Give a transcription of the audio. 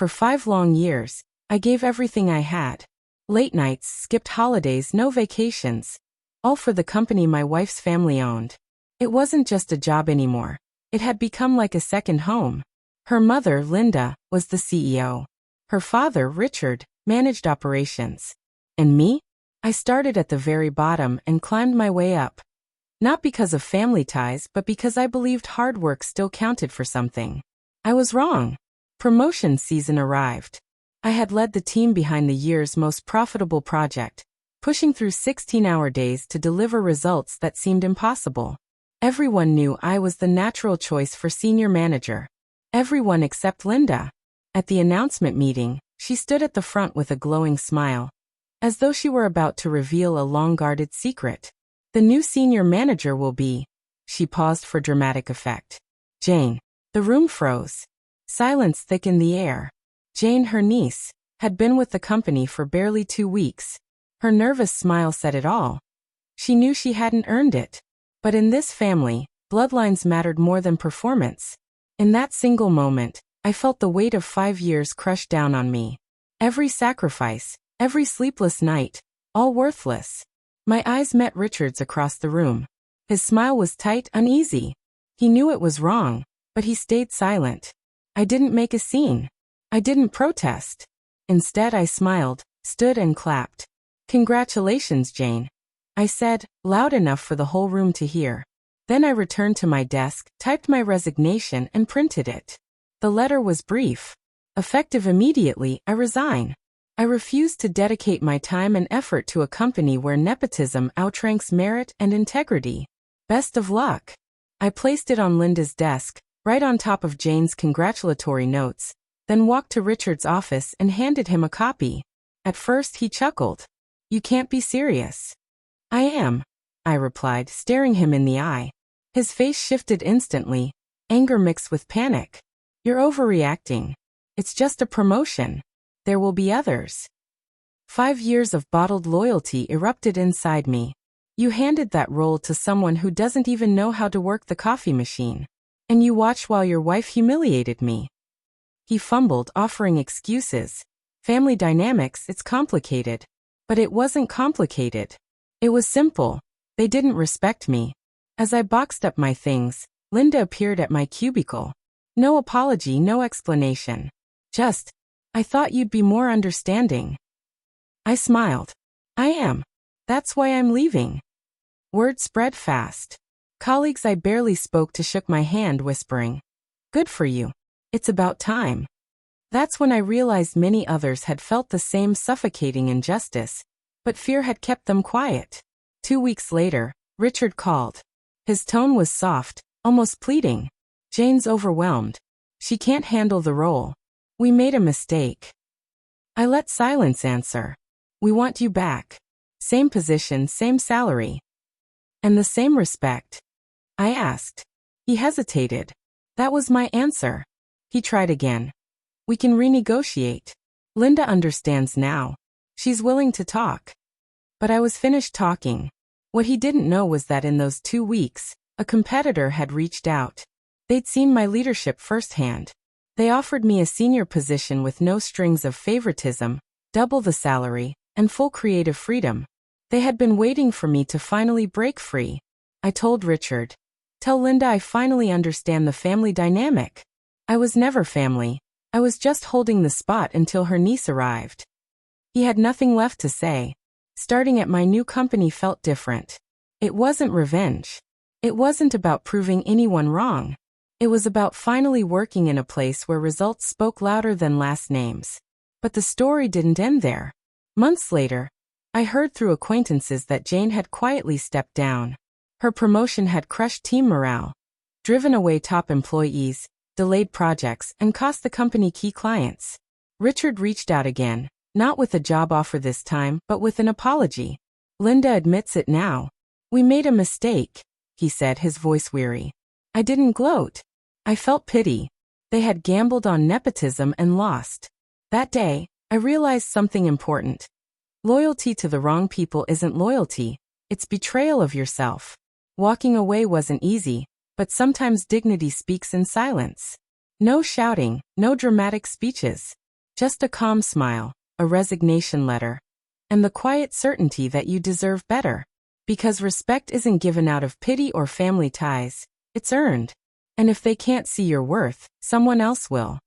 For 5 long years, I gave everything I had. Late nights, skipped holidays, no vacations. All for the company my wife's family owned. It wasn't just a job anymore. It had become like a second home. Her mother, Linda, was the CEO. Her father, Richard, managed operations. And me? I started at the very bottom and climbed my way up. Not because of family ties, but because I believed hard work still counted for something. I was wrong. Promotion season arrived. I had led the team behind the year's most profitable project, pushing through 16-hour days to deliver results that seemed impossible. Everyone knew I was the natural choice for senior manager. Everyone except Linda. At the announcement meeting, she stood at the front with a glowing smile, as though she were about to reveal a long-guarded secret. The new senior manager will be... She paused for dramatic effect. Jane. The room froze. Silence thickened the air. Jane, her niece, had been with the company for barely 2 weeks. Her nervous smile said it all. She knew she hadn't earned it. But in this family, bloodlines mattered more than performance. In that single moment, I felt the weight of 5 years crush down on me. Every sacrifice, every sleepless night, all worthless. My eyes met Richard's across the room. His smile was tight, uneasy. He knew it was wrong, but he stayed silent. I didn't make a scene. I didn't protest. Instead, I smiled, stood and clapped. Congratulations, Jane, I said, loud enough for the whole room to hear. Then I returned to my desk, typed my resignation and printed it. The letter was brief. Effective immediately, I resign. I refuse to dedicate my time and effort to a company where nepotism outranks merit and integrity. Best of luck. I placed it on Linda's desk, right on top of Jane's congratulatory notes, then walked to Richard's office and handed him a copy. At first he chuckled. You can't be serious. I am, I replied, staring him in the eye. His face shifted instantly, anger mixed with panic. You're overreacting. It's just a promotion. There will be others. 5 years of bottled loyalty erupted inside me. You handed that role to someone who doesn't even know how to work the coffee machine. And you watched while your wife humiliated me. He fumbled, offering excuses. Family dynamics, it's complicated. But it wasn't complicated. It was simple. They didn't respect me. As I boxed up my things, Linda appeared at my cubicle. No apology, no explanation. Just, I thought you'd be more understanding. I smiled. I am. That's why I'm leaving. Word spread fast. Colleagues I barely spoke to shook my hand, whispering, Good for you. It's about time. That's when I realized many others had felt the same suffocating injustice, but fear had kept them quiet. 2 weeks later, Richard called. His tone was soft, almost pleading. Jane's overwhelmed. She can't handle the role. We made a mistake. I let silence answer. We want you back. Same position, same salary. And the same respect. I asked. He hesitated. That was my answer. He tried again. We can renegotiate. Linda understands now. She's willing to talk. But I was finished talking. What he didn't know was that in those 2 weeks, a competitor had reached out. They'd seen my leadership firsthand. They offered me a senior position with no strings of favoritism, double the salary, and full creative freedom. They had been waiting for me to finally break free. I told Richard. Tell Linda I finally understand the family dynamic. I was never family. I was just holding the spot until her niece arrived. He had nothing left to say. Starting at my new company felt different. It wasn't revenge. It wasn't about proving anyone wrong. It was about finally working in a place where results spoke louder than last names. But the story didn't end there. Months later, I heard through acquaintances that Jane had quietly stepped down. Her promotion had crushed team morale, driven away top employees, delayed projects, and cost the company key clients. Richard reached out again, not with a job offer this time, but with an apology. Linda admits it now. We made a mistake, he said, his voice weary. I didn't gloat. I felt pity. They had gambled on nepotism and lost. That day, I realized something important. Loyalty to the wrong people isn't loyalty, it's betrayal of yourself. Walking away wasn't easy, but sometimes dignity speaks in silence. No shouting, no dramatic speeches. Just a calm smile, a resignation letter, and the quiet certainty that you deserve better. Because respect isn't given out of pity or family ties, it's earned. And if they can't see your worth, someone else will.